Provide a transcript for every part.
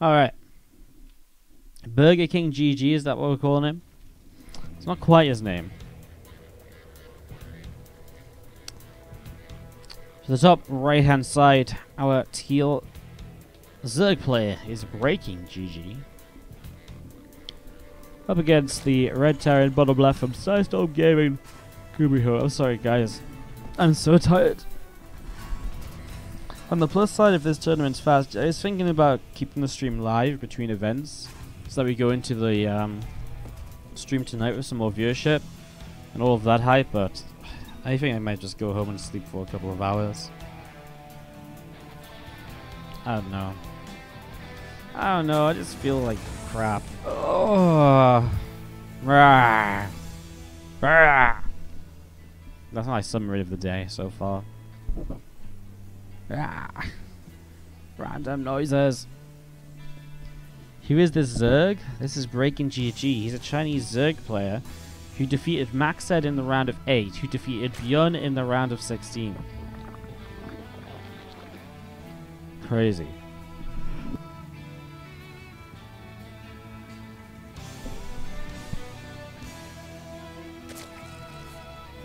Alright. Burger King GG, is that what we're calling him? It's not quite his name. To the top right hand side, our teal Zerg player is BreakingGG. Up against the red Terran bottom left from Sidestorm Gaming, GuMiho. I'm sorry guys, I'm so tired. On the plus side, if this tournament's fast, I was thinking about keeping the stream live between events, so that we go into the stream tonight with some more viewership and all of that hype, but I think I might just go home and sleep for a couple of hours. I don't know. I just feel like crap. Oh. Rah. Rah. That's my summary of the day so far. Ah, random noises. Who is this Zerg? This is BreakingGG. He's a Chinese Zerg player who defeated Maxed in the round of 8, who defeated Bjorn in the round of 16. Crazy.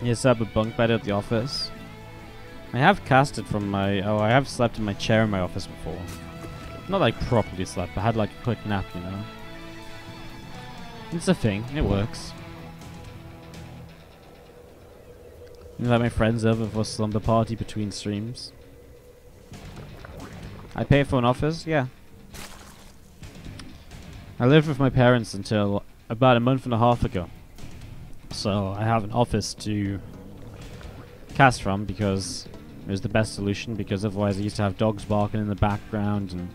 He set up a bunk bed at the office. I have casted from my... I have slept in my chair in my office before. Not like properly slept, but I had like a quick nap, you know. It's a thing. It works. Invite my friends over for a slumber party between streams. I pay for an office? Yeah. I lived with my parents until about a month and a half ago. So I have an office to cast from because it was the best solution, because otherwise I used to have dogs barking in the background and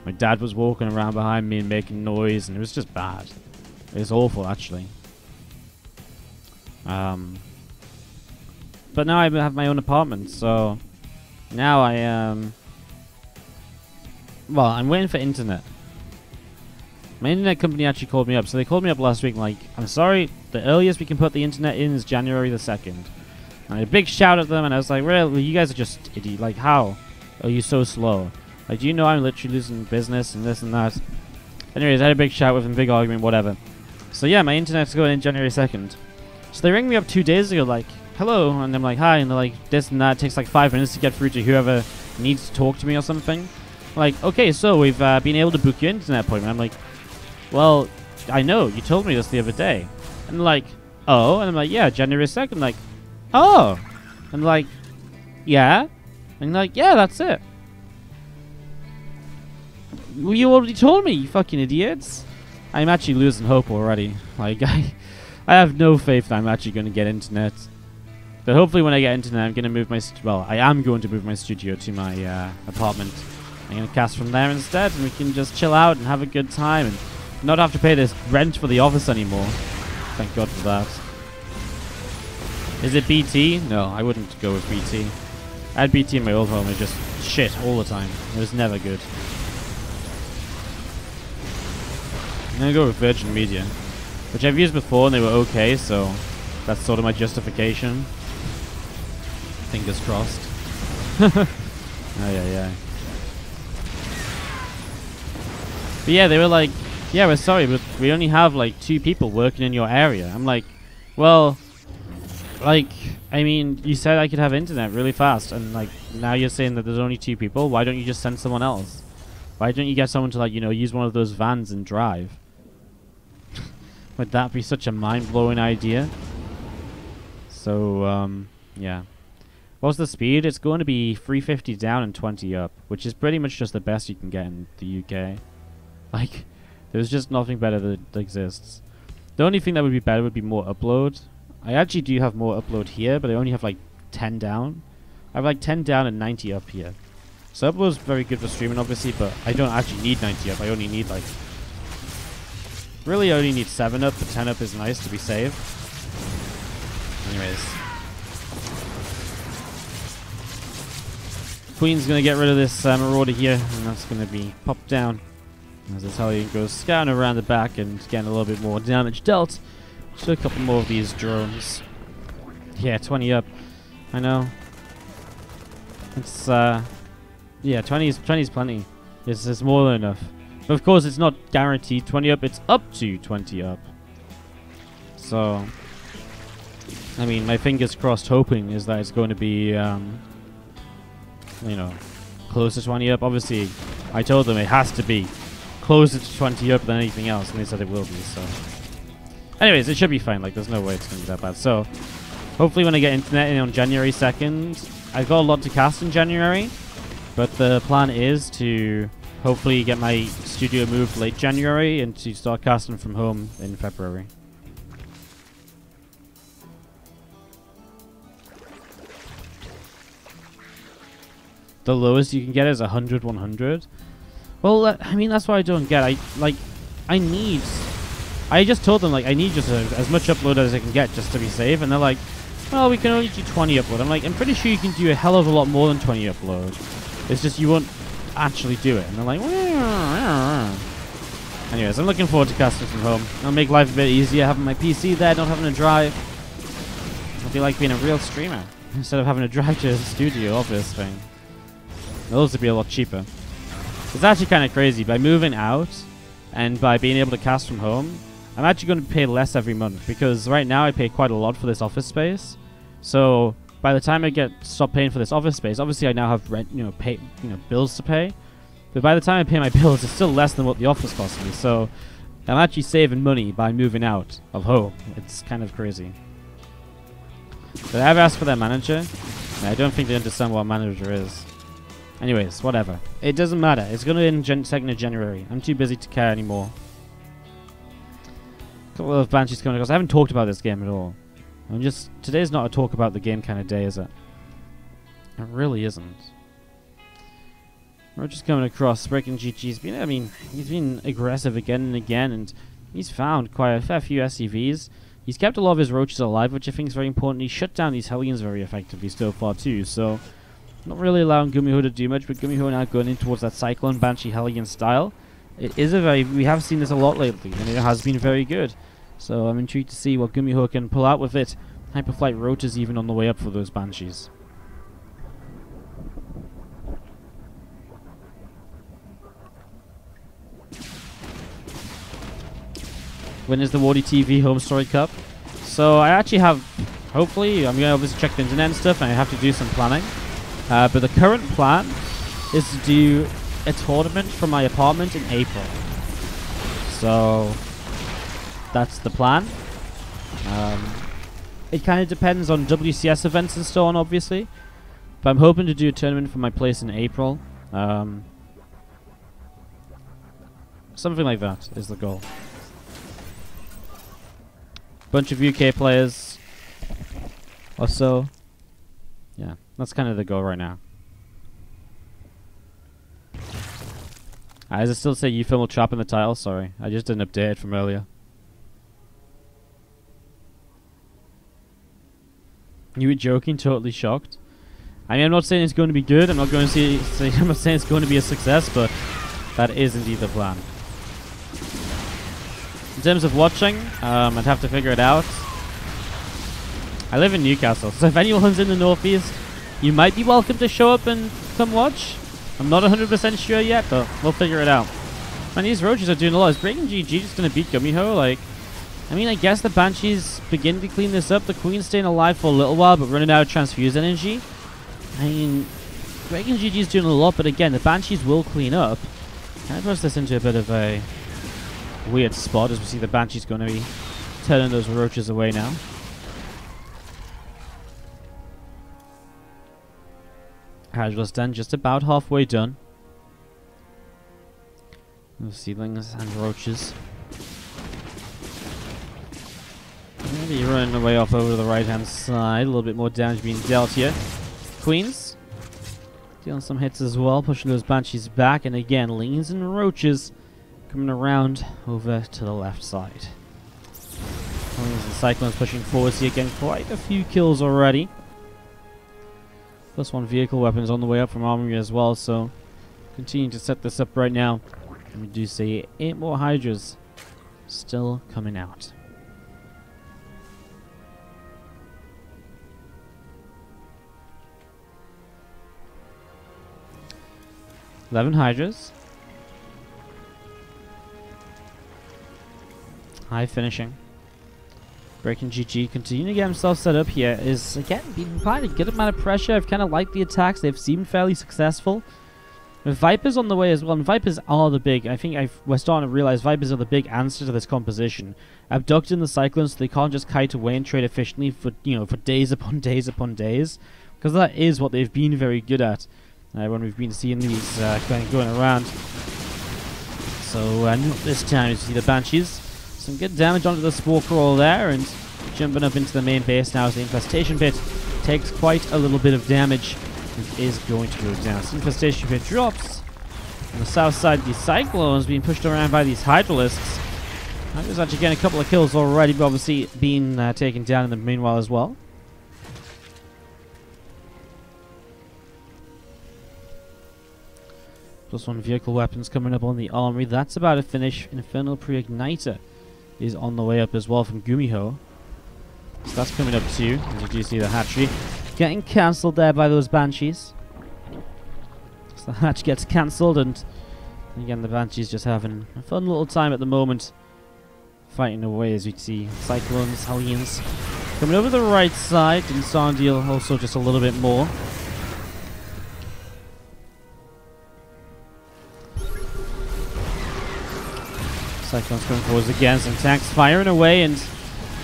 my dad was walking around behind me and making noise, and it was just bad. It was awful, actually. But now I have my own apartment, so now well, I'm waiting for internet. My internet company actually called me up, so they called me up last week like, I'm sorry, the earliest we can put the internet in is January the 2nd. And I had a big shout at them, and I was like, really, you guys are just idiot. Like, how are you so slow? Like, do you know I'm literally losing business and this and that? Anyways, I had a big shout with them, big argument, whatever. So yeah, my internet's going in January 2nd. So they rang me up 2 days ago like, hello, and I'm like, hi, and they're like, this and that. It takes like 5 minutes to get through to whoever needs to talk to me or something. Like, okay, so we've been able to book your internet appointment. I'm like, well, I know, you told me this the other day. And they're like, oh, and I'm like, yeah, January 2nd. Like, oh, and like, yeah, and like, yeah, that's it. Well, you already told me, you fucking idiots. I'm actually losing hope already. Like, I have no faith that I'm actually going to get internet. But hopefully when I get internet, I'm going to move my... Well, I am going to move my studio to my apartment. I'm going to cast from there instead, and we can just chill out and have a good time and not have to pay this rent for the office anymore. Thank God for that. Is it BT? No, I wouldn't go with BT. I had BT in my old home. It was just shit all the time. It was never good. I'm going to go with Virgin Media, which I've used before and they were okay, so that's sort of my justification. Fingers crossed. Yeah. But yeah, they were like, yeah, we're sorry, but we only have like 2 people working in your area. I'm like, well, like, I mean, you said I could have internet really fast, and like, now you're saying that there's only 2 people. Why don't you just send someone else? Why don't you get someone to, like, you know, use one of those vans and drive? Would that be such a mind-blowing idea? So, yeah. What's the speed? It's going to be 350 down and 20 up, which is pretty much just the best you can get in the UK. Like, there's just nothing better that exists. The only thing that would be better would be more upload. I actually do have more upload here, but I only have like 10 down. I have like 10 down and 90 up here. So upload's very good for streaming, obviously, but I don't actually need 90 up. I only need like... Really, I only need 7 up, but 10 up is nice to be safe. Anyways. Queen's going to get rid of this Marauder here, and that's going to be popped down. As Italian goes scouting around the back and getting a little bit more damage dealt. Just a couple more of these drones. Yeah, 20 up. I know. It's, yeah, 20 is plenty. It's more than enough. But of course, it's not guaranteed 20 up. It's up to 20 up. So, I mean, my fingers crossed hoping is that it's going to be, you know, close to 20 up. Obviously, I told them it has to be closer to 20 up than anything else, and they said it will be, so. Anyways, it should be fine. Like, there's no way it's going to be that bad. So, hopefully when I get internet in on January 2nd, I've got a lot to cast in January, but the plan is to hopefully get my studio moved late January and to start casting from home in February. The lowest you can get is 100, 100. Well, I mean, that's what I don't get. I just told them, like, I need just as much upload as I can get just to be safe. And they're like, well, we can only do 20 upload. I'm like, I'm pretty sure you can do a hell of a lot more than 20 upload. It's just you won't actually do it. And they're like, anyways, I'm looking forward to casting from home. It'll make life a bit easier having my PC there, not having to drive. It'll be like being a real streamer instead of having to drive to a studio office thing. It'll also be a lot cheaper. It's actually kind of crazy. By moving out and by being able to cast from home, I'm actually going to pay less every month because right now I pay quite a lot for this office space. So by the time I stop paying for this office space, obviously I now have rent, bills to pay. But by the time I pay my bills, it's still less than what the office costs me. So I'm actually saving money by moving out of home. It's kind of crazy. But I've asked for their manager, and I don't think they understand what a manager is. Anyways, whatever. It doesn't matter. It's going to end 2nd of January. I'm too busy to care anymore. A couple of Banshees coming across. I haven't talked about this game at all. Today's not a talk about the game kind of day, is it? It really isn't. We're just coming across. BreakingGG's been, he's been aggressive again and again, and he's found quite a fair few SCVs. He's kept a lot of his roaches alive, which I think is very important. He shut down these Hellions very effectively so far too, so not really allowing GuMiho to do much, but GuMiho now going in towards that Cyclone Banshee Hellion style. It is we have seen this a lot lately, and it has been very good. So I'm intrigued to see what GuMiho can pull out with it. Hyperflight roaches even on the way up for those Banshees. When is the WardiTV Home Story Cup? So I actually have, hopefully, I'm going to obviously check the internet and stuff, and I have to do some planning. But the current plan is to do a tournament from my apartment in April. So that's the plan. It kind of depends on WCS events and so on, obviously. But I'm hoping to do a tournament from my place in April. Something like that is the goal. Bunch of UK players or so. Yeah, that's kind of the goal right now. Does it still say you film will trap in the title? Sorry, I just didn't update it from earlier. You were joking, totally shocked. I mean, I'm not saying it's going to be good. I'm not going to I'm not saying it's going to be a success, but that is indeed the plan. In terms of watching, I'd have to figure it out. I live in Newcastle, so if anyone's in the northeast, you might be welcome to show up and come watch. I'm not 100% sure yet, but we'll figure it out. Man, these roaches are doing a lot. Is BreakingGG just going to beat GuMiho? Like, I mean, I guess the Banshees begin to clean this up. The Queen's staying alive for a little while, but running out of transfuse energy. I mean, BreakingGG is doing a lot, but again, the Banshees will clean up. Kind of puts this into a bit of a weird spot as we see the Banshees going to be turning those roaches away now. Hydra's done, just about halfway done. Those seedlings and roaches. Maybe running away off over to the right hand side. A little bit more damage being dealt here. Queens dealing some hits as well, pushing those Banshees back, and again, Leans and roaches coming around over to the left side. Leans and Cyclones pushing forwards here, getting quite a few kills already. +1 vehicle weapons on the way up from Armory as well, so continuing to set this up right now. And we do see 8 more Hydras still coming out. $11 Hydras. High finishing. BreakingGG continuing to get himself set up here. Is again being applied a good amount of pressure. I've kind of liked the attacks. They've seemed fairly successful. With Vipers on the way as well, and Vipers are the big, we're starting to realize Vipers are the big answer to this composition. Abducting the Cyclones so they can't just kite away and trade efficiently for, for days upon days upon days. Because that is what they've been very good at when we've been seeing these going around. So this time you see the Banshees. Some good damage onto the Spore Crawl there, and jumping up into the main base now as the Infestation Pit takes quite a little bit of damage. It is going to go down. So Infestation Pit drops. On the south side, the Cyclones being pushed around by these Hydralisks. Hydra's actually getting a couple of kills already, but obviously being taken down in the meanwhile as well. +1 vehicle weapons coming up on the armory. That's about to finish. Infernal Pre-Igniter is on the way up as well from GuMiho. So that's coming up too, as you do see the hatchery getting cancelled there by those Banshees. So the hatch gets cancelled, and again the Banshees just having a fun little time at the moment, fighting away as we see Cyclones, Hellions coming over the right side, and Sarndeal also just a little bit more. Cyclones coming forwards again, some tanks firing away, and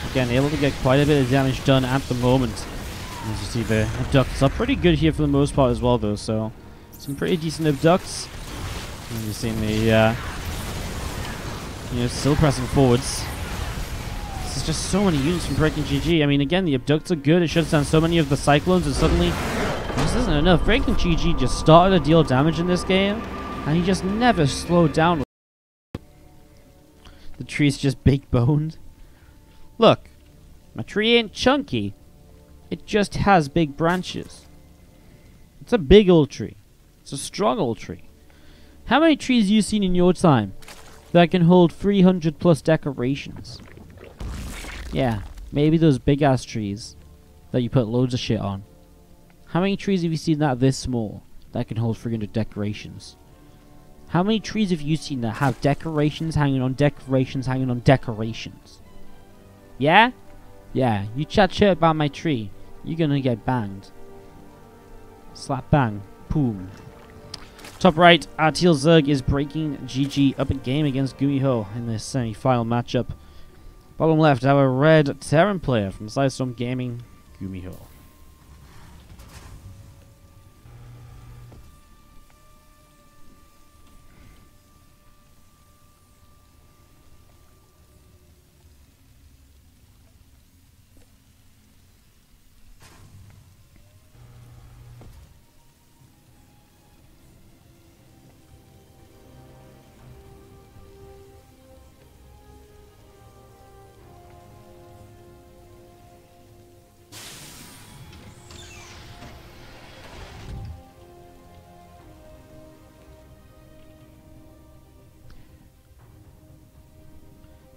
again able to get quite a bit of damage done at the moment. As you see, the abducts are pretty good here for the most part as well, though, so some pretty decent abducts. And you're seeing the, still pressing forwards. This is just so many units from BreakingGG. I mean, again, the abducts are good. It shuts down so many of the Cyclones, and suddenly this isn't enough. BreakingGG just started to deal damage in this game, and he just never slowed down. The tree's just big boned. Look, my tree ain't chunky. It just has big branches. It's a big old tree. It's a strong old tree. How many trees have you seen in your time that can hold 300 plus decorations? Yeah, maybe those big ass trees that you put loads of shit on. How many trees have you seen that are this small that can hold 300 decorations? How many trees have you seen that have decorations hanging on decorations hanging on decorations? Yeah? Yeah, you chat shit about my tree, you're gonna get banged. Slap bang. Boom. Top right, our Teal Zerg is BreakingGG up a game against GuMiho in this semi-final matchup. Bottom left, our red Terran player from Sidestorm Gaming, GuMiho.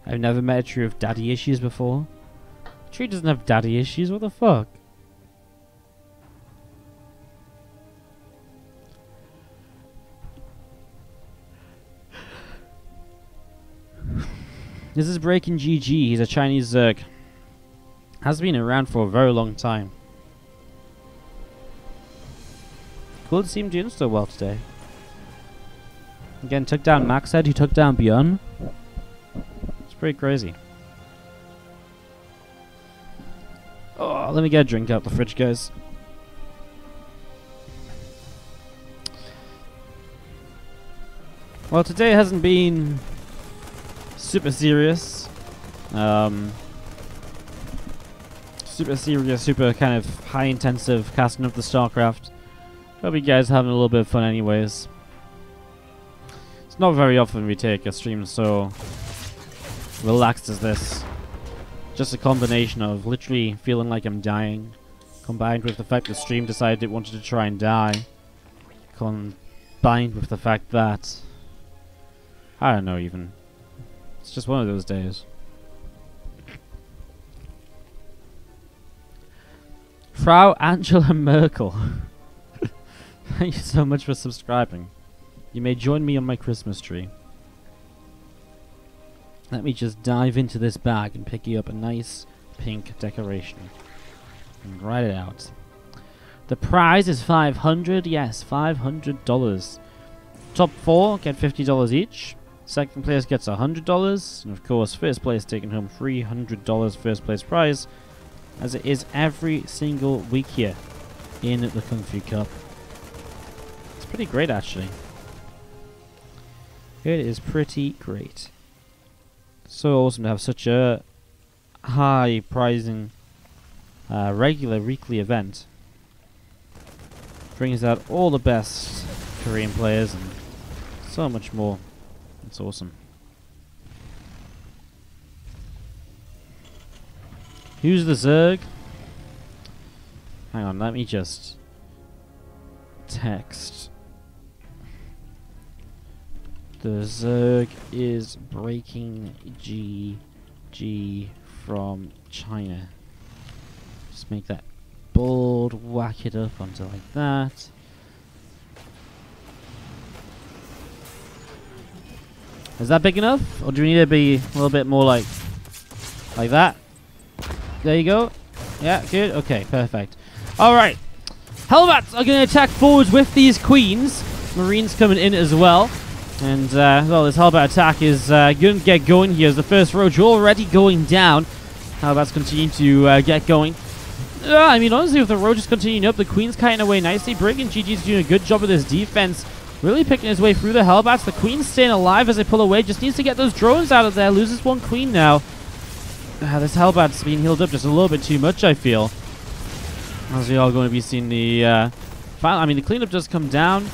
I've never met a tree with daddy issues before. A tree doesn't have daddy issues, what the fuck? This is BreakingGG, he's a Chinese Zerg. Has been around for a very long time. Cool to see him doing so well today. Again, took down Maxhead, who took down Bjorn. Pretty crazy. Oh, let me get a drink out the fridge, guys. Well, today hasn't been super serious. Super serious, super kind of high intensive casting of the StarCraft. Hope you guys are having a little bit of fun anyways. It's not very often we take a stream so relaxed as this. Just a combination of literally feeling like I'm dying, combined with the fact the stream decided it wanted to try and die, combined with the fact that I don't know even. It's just one of those days. Frau Angela Merkel. Thank you so much for subscribing. You may join me on my Christmas tree. Let me just dive into this bag and pick you up a nice pink decoration. And write it out. The prize is $500. Yes, $500. Top 4 get $50 each. Second place gets $100. And of course, first place taking home $300 first place prize. As it is every single week here in the Kung Fu Cup. It's pretty great, actually. It is pretty great. So awesome to have such a high pricing regular weekly event. Brings out all the best Korean players and so much more. It's awesome. Who's the Zerg? Hang on, let me just text. The Zerg is BreakingGG from China. Just make that bold, whack it up onto like that. Is that big enough? Or do we need to be a little bit more like that? There you go. Yeah, good. Okay, perfect. Alright. Hellbats are going to attack forwards with these queens. Marines coming in as well. And, well, this Hellbat attack is going to get going here as the first roach already going down. Hellbats continue to get going. I mean, honestly, with the roaches continuing up, the queen's kiting away nicely. BreakingGG's doing a good job with his defense. Really picking his way through the Hellbats. The queen's staying alive as they pull away. Just needs to get those drones out of there. Loses one queen now. This Hellbat's being healed up just a little bit too much, I feel. As we are going to be seeing the... I mean, the cleanup does come down.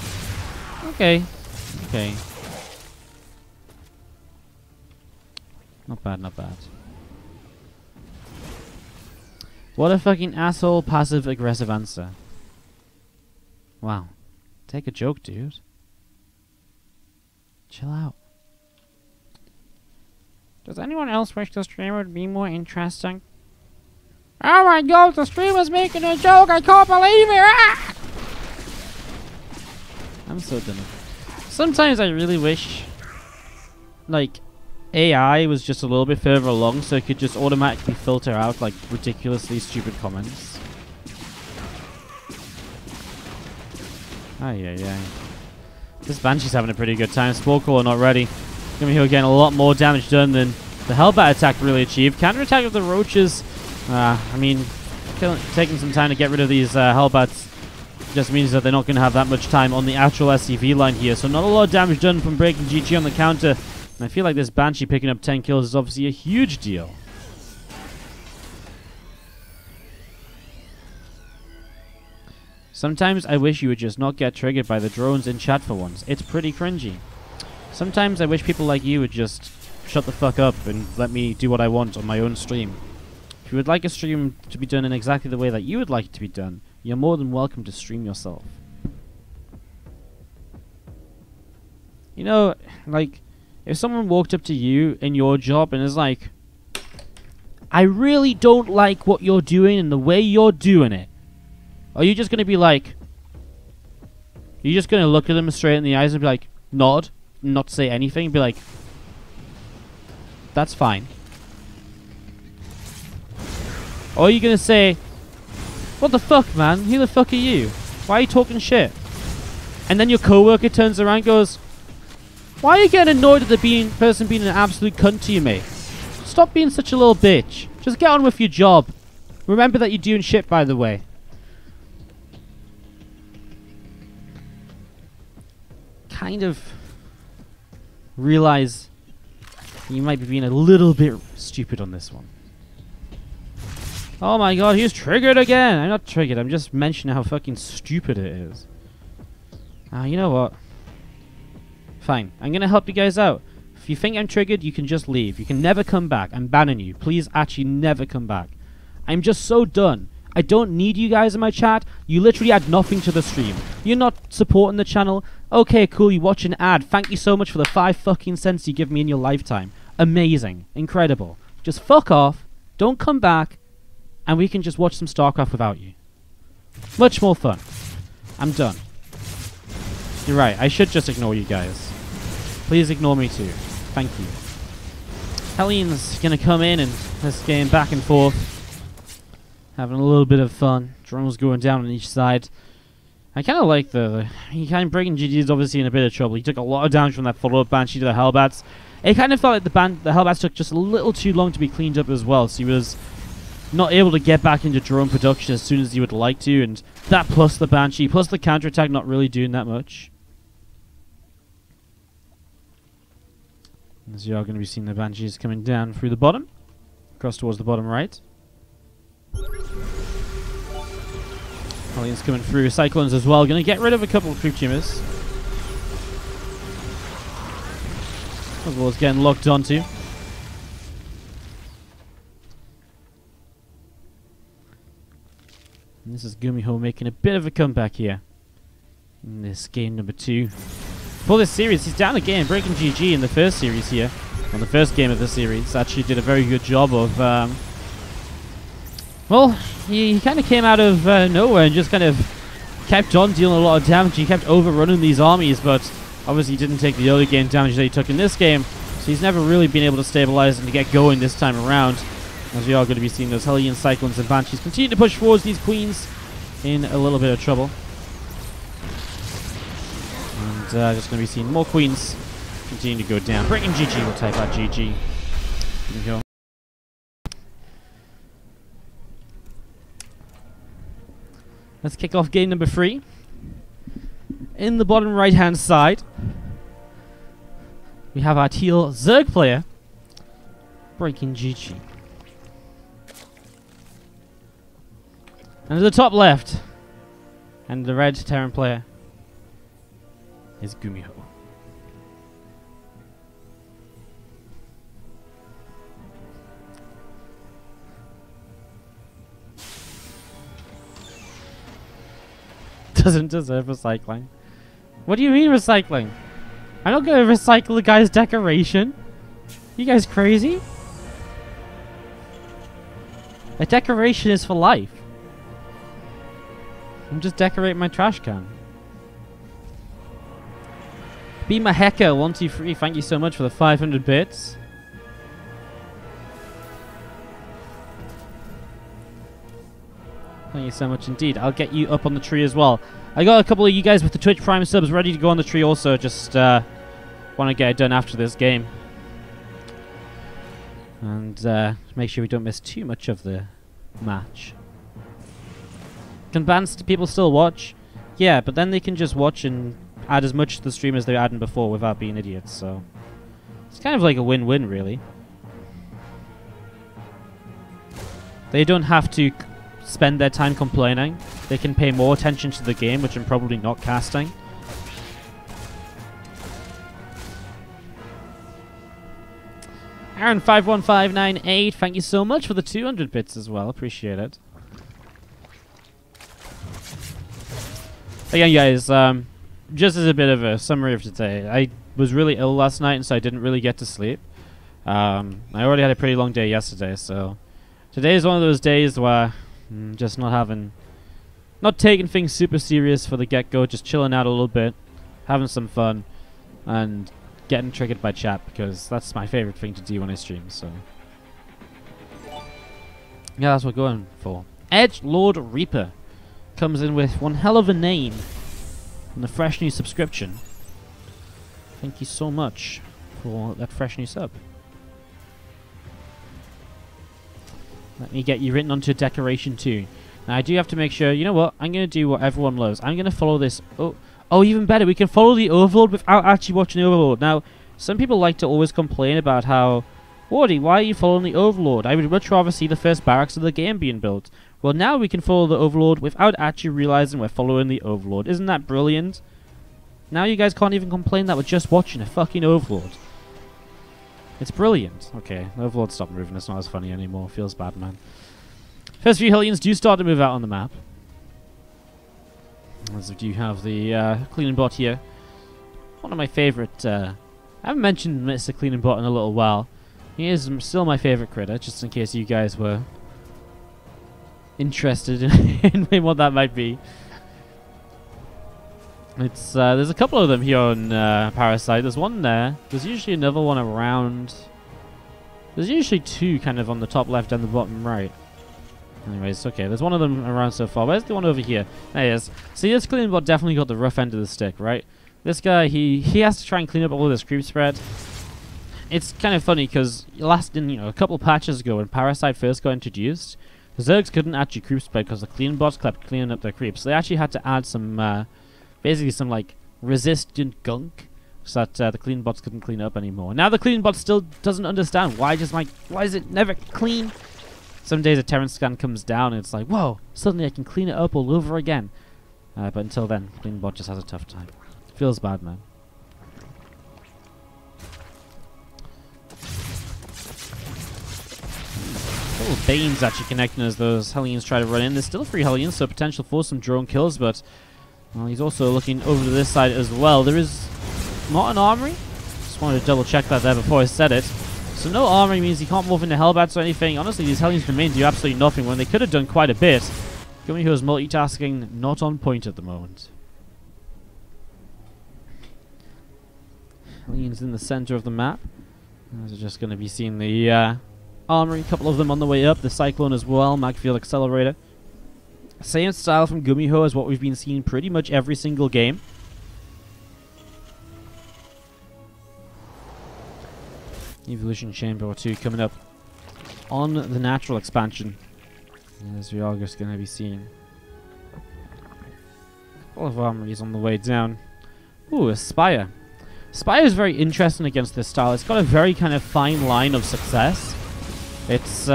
Okay. Okay. Not bad, not bad. What a fucking asshole passive-aggressive answer. Wow. Take a joke, dude. Chill out. Does anyone else wish the stream would be more interesting? Oh my god, the streamer's making a joke! I can't believe it! Ah! I'm so done. Sometimes I really wish, like, AI was just a little bit further along so it could just automatically filter out, like, ridiculously stupid comments. Ay. This Banshee's having a pretty good time. Sporecaller not ready. GuMiho getting a lot more damage done than the Hellbat attack really achieved. Counter-attack of the roaches. I mean, taking some time to get rid of these Hellbats just means that they're not going to have that much time on the actual SCV line here. So not a lot of damage done from BreakingGG on the counter. And I feel like this Banshee picking up 10 kills is obviously a huge deal. Sometimes I wish you would just not get triggered by the drones in chat for once. It's pretty cringy. Sometimes I wish people like you would just shut the fuck up and let me do what I want on my own stream. If you would like a stream to be done in exactly the way that you would like it to be done, you're more than welcome to stream yourself. You know, like, if someone walked up to you in your job and is like, I really don't like what you're doing and the way you're doing it, are you just going to be like, you're just going to look at them straight in the eyes and be like, nod, not say anything, be like, that's fine. Or are you going to say, what the fuck, man? Who the fuck are you? Why are you talking shit? And then your coworker turns around and goes, why are you getting annoyed at the person being an absolute cunt to you, mate? Stop being such a little bitch. Just get on with your job. Remember that you're doing shit, by the way. Kind of realize you might be being a little bit stupid on this one. Oh my god, he's triggered again! I'm not triggered, I'm just mentioning how fucking stupid it is. You know what? Fine, I'm gonna help you guys out. If you think I'm triggered, you can just leave. You can never come back. I'm banning you. Please actually never come back. I'm just so done. I don't need you guys in my chat. You literally add nothing to the stream. You're not supporting the channel. Okay, cool, you watch an ad. Thank you so much for the 5 fucking cents you give me in your lifetime. Amazing. Incredible. Just fuck off. Don't come back. And we can just watch some StarCraft without you. Much more fun. I'm done. You're right, I should just ignore you guys. Please ignore me too. Thank you. Hellions gonna come in and this game back and forth, having a little bit of fun. Drones going down on each side. I kind of like BreakingGG is obviously in a bit of trouble. He took a lot of damage from that follow-up Banshee to the Hellbats. It kind of felt like the Hellbats took just a little too long to be cleaned up as well, so he was not able to get back into drone production as soon as he would like to, and that plus the Banshee, plus the counterattack not really doing that much. As you are going to be seeing the Banshees coming down through the bottom, across towards the bottom right. Hellions coming through, Cyclones as well, going to get rid of a couple of Troop Tumors. As well as getting locked onto. And this is GuMiho making a bit of a comeback here in this game number 2. For this series, he's down again. BreakingGG in the first series here, on the first game of the series, actually did a very good job of, well, he kind of came out of nowhere and just kind of kept on dealing a lot of damage. He kept overrunning these armies, but obviously he didn't take the early game damage that he took in this game, so he's never really been able to stabilize and to get going this time around. As we are going to be seeing those Hellions, Cyclones, and Banshees continue to push forwards. These Queens in a little bit of trouble. And just going to be seeing more Queens continue to go down. BreakingGG will type out GG. Here we go. Let's kick off game number 3. In the bottom right-hand side, we have our teal Zerg player, BreakingGG. And at the top left, and the red Terran player, is GuMiho. Doesn't deserve recycling. What do you mean recycling? I'm not going to recycle the guy's decoration. You guys crazy? A decoration is for life. I'm just decorating my trash can. Be my hacker 123. Thank you so much for the 500 bits. Thank you so much indeed. I'll get you up on the tree as well. I got a couple of you guys with the Twitch Prime subs ready to go on the tree also. Just want to get it done after this game. And make sure we don't miss too much of the match. Can people still watch? Yeah, but then they can just watch and add as much to the stream as they're adding before without being idiots, so it's kind of like a win-win, really. They don't have to spend their time complaining. They can pay more attention to the game, which I'm probably not casting. Aaron51598, thank you so much for the 200 bits as well. Appreciate it. Again, guys, just as a bit of a summary of today, I was really ill last night, and so I didn't really get to sleep. I already had a pretty long day yesterday, so today is one of those days where I'm just not taking things super serious for the get-go, just chilling out a little bit, having some fun, and getting triggered by chat, because that's my favorite thing to do when I stream, so yeah, that's what we're going for. Edge Lord Reaper comes in with one hell of a name and a fresh new subscription. Thank you so much for that fresh new sub. Let me get you written onto a decoration too. Now I do have to make sure, you know what, I'm going to do what everyone loves. I'm going to follow this. Oh, even better, we can follow the Overlord without actually watching the Overlord. Now, some people like to always complain about how, Wardy, why are you following the Overlord? I would much rather see the first barracks of the game being built. Well, now we can follow the Overlord without actually realizing we're following the Overlord. Isn't that brilliant? Now you guys can't even complain that we're just watching a fucking Overlord. It's brilliant. Okay, the Overlord stopped moving. It's not as funny anymore. Feels bad, man. First few Hellions do start to move out on the map. As we do have the cleaning bot here. One of my favorite... I haven't mentioned Mr. Cleaning Bot in a little while. He is still my favorite critter, just in case you guys were interested in what that might be. It's there's a couple of them here on Parasite. There's one there. There's usually another one around There's usually two kind of on the top left and the bottom right. Anyways, okay, there's one of them around so far. Where's the one over here? There he is. See, this clean bot definitely got the rough end of the stick, right? This guy, he has to try and clean up all of this creep spread. It's kind of funny because a couple patches ago when Parasite first got introduced, the Zergs couldn't actually creep spread because the clean bots kept cleaning up their creeps. So they actually had to add some, basically some like resistant gunk so that the clean bots couldn't clean up anymore. Now the clean bot still doesn't understand why is it never clean? Some days a Terran scan comes down and it's like, whoa, suddenly I can clean it up all over again. But until then, clean bot just has a tough time. Feels bad, man. Little Bane's actually connecting as those Hellions try to run in. There's still 3 Hellions, so potential for some drone kills, but well, he's also looking over to this side as well. There is not an armory. Just wanted to double check that there before I said it. So no armory means he can't move into Hellbats or anything. Honestly, these Hellions remain do absolutely nothing when they could have done quite a bit. GuMiho's multitasking not on point at the moment. Hellions in the center of the map. They're just going to be seeing the armory, a couple of them on the way up. The Cyclone as well, Magfield Accelerator. Same style from GuMiho as what we've been seeing pretty much every single game. Evolution Chamber 2 coming up on the natural expansion, as we are just going to be seeing a couple of armories on the way down. Ooh, a Spire. Spire is very interesting against this style. It's got a very kind of fine line of success. It's, you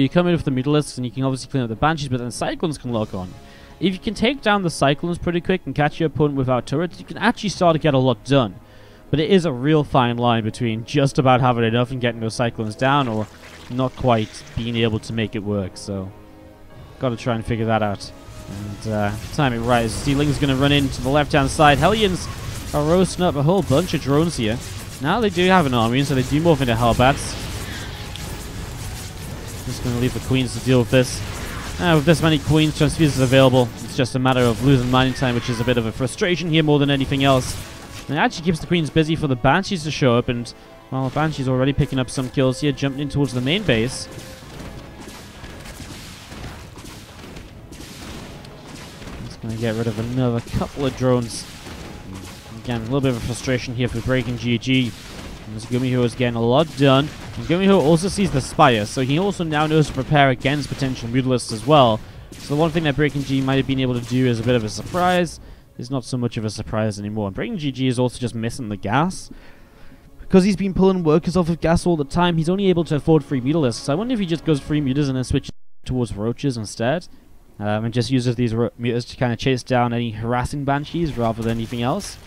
come in with the Mutalisks and you can obviously clean up the Banshees, but then Cyclones can lock on. If you can take down the Cyclones pretty quick and catch your opponent without turrets, you can actually start to get a lot done. But it is a real fine line between just about having enough and getting those Cyclones down or not quite being able to make it work. So, got to try and figure that out. And time it right. Steeling's going to run into the left-hand side. Hellions are roasting up a whole bunch of drones here. Now they do have an army, so they do morph into Hellbats. Just going to leave the Queens to deal with this. With this many Queens transfuses available, it's just a matter of losing mining time, which is a bit of a frustration here more than anything else. And it actually keeps the Queens busy for the Banshees to show up, and, well, the Banshees already picking up some kills here, jumping in towards the main base. Just going to get rid of another couple of drones. Again, a little bit of a frustration here for BreakingGG. As GuMiho is getting a lot done. And GuMiho also sees the Spire, so he also now knows to prepare against potential Mutalisks as well. So the one thing that BreakingGG might have been able to do as a bit of a surprise is not so much of a surprise anymore. And BreakingGG is also just missing the gas. Because he's been pulling workers off of gas all the time, he's only able to afford free Mutalisks. I wonder if he just goes free Mutas and then switches towards Roaches instead. And just uses these Mutas to kind of chase down any harassing Banshees rather than anything else.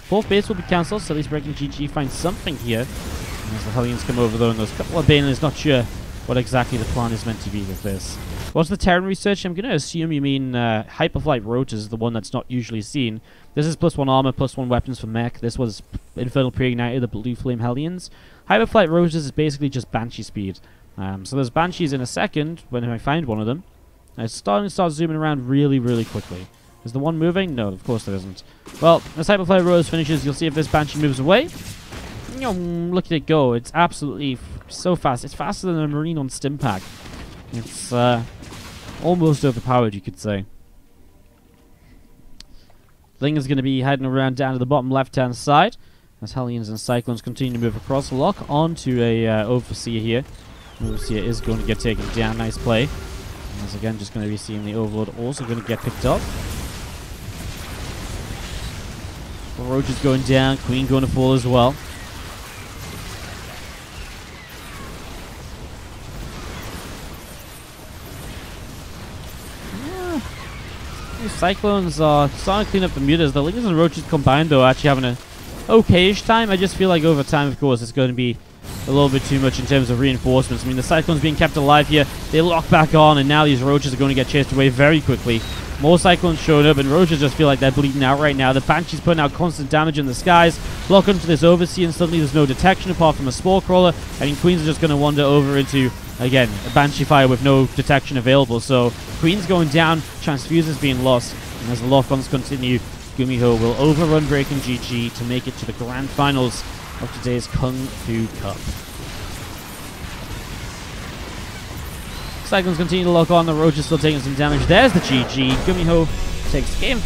4th base will be cancelled, so at least BreakingGG finds something here. And as the Hellions come over though, and those couple of Banelings, not sure what exactly the plan is meant to be with this. What's the Terran research? I'm going to assume you mean Hyperflight Roach is the one that's not usually seen. This is +1 armor, +1 weapons for mech. This was Infernal Pre-Ignited, the Blue Flame Hellions. Hyperflight Roaches is basically just Banshee speed. So there's Banshees in a second, when I find one of them. It's starting to start zooming around really, really quickly. Is the one moving? No, of course there isn't. Well, as Hyperflight Rose finishes, you'll see if this Banshee moves away. Look at it go. It's absolutely so fast. It's faster than a Marine on Stimpack. It's almost overpowered, you could say. Ling is going to be heading around down to the bottom left-hand side as Hellions and Cyclones continue to move across. Lock onto a Overseer here. Overseer is going to get taken down. Nice play. And as again, just going to be seeing the Overlord also going to get picked up. Roach is going down. Queen going to fall as well. These Cyclones are starting to clean up the Mutas. The Lingers and Roaches combined, though, are actually having a okay-ish time. I just feel like over time, of course, it's going to be a little bit too much in terms of reinforcements. I mean, the Cyclones being kept alive here. They lock back on, and now these Roaches are going to get chased away very quickly. More Cyclones showing up, and Roaches just feel like they're bleeding out right now. The Banshee's putting out constant damage in the skies. Lock onto this Overseer, and suddenly there's no detection apart from a Spore Crawler. I mean, Queens are just going to wander over into, again, a Banshee fire with no detection available. So, Queen's going down, Transfuses being lost, and as the lock-ons continue, GuMiho will overrun BreakingGG to make it to the grand finals of today's Kung Fu Cup. Cyclones continue to lock on. The Roach is still taking some damage. There's the GG. GuMiho takes game